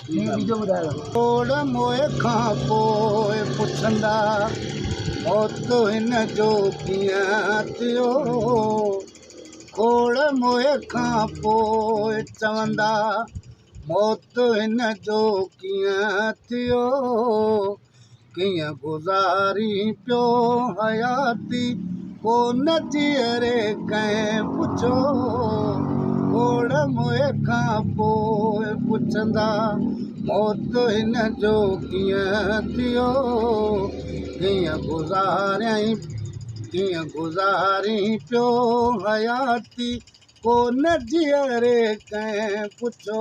खोड़ मोए खां पोइ पुछंदा मौत हिन जो कीअं थियो। खोड़ मोए खां पोइ चवंदा मौत हिन जो कीअं थियो। कीअं गुज़ारी पियो हयाती कोन जीअरे कंहिं पुछो। खोड़ मोए खां पोइ पुछंदा मौत हिन जो कीअं थियो। कीअं गुज़ारी पियो हयाती कोन जीअरे कंहिं पुछो।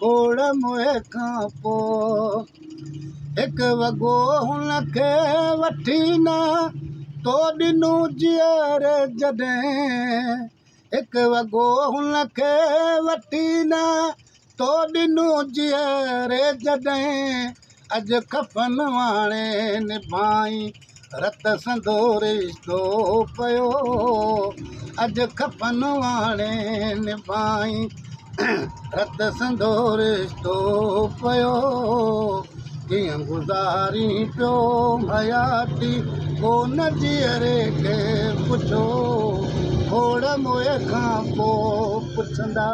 खोड़ मोए खां पोइ हिकु वॻो हुनखे वठी न तो ॾिनो जीअरे जॾहिं। हिकु वॻो हुनखे वठी न तो ॾिनो जीअरे जॾहिं। अॼु कफ़न वाणे निभाई रत संदो रिश्तो पियो। अॼु कफ़न वाणे निभाई रत संदो रिश्तो पियो। कीअं गुज़ारी पियो हयाती कोन जीअरे खे पुछो। खोड़ मोए खां पोइ पुछंदा।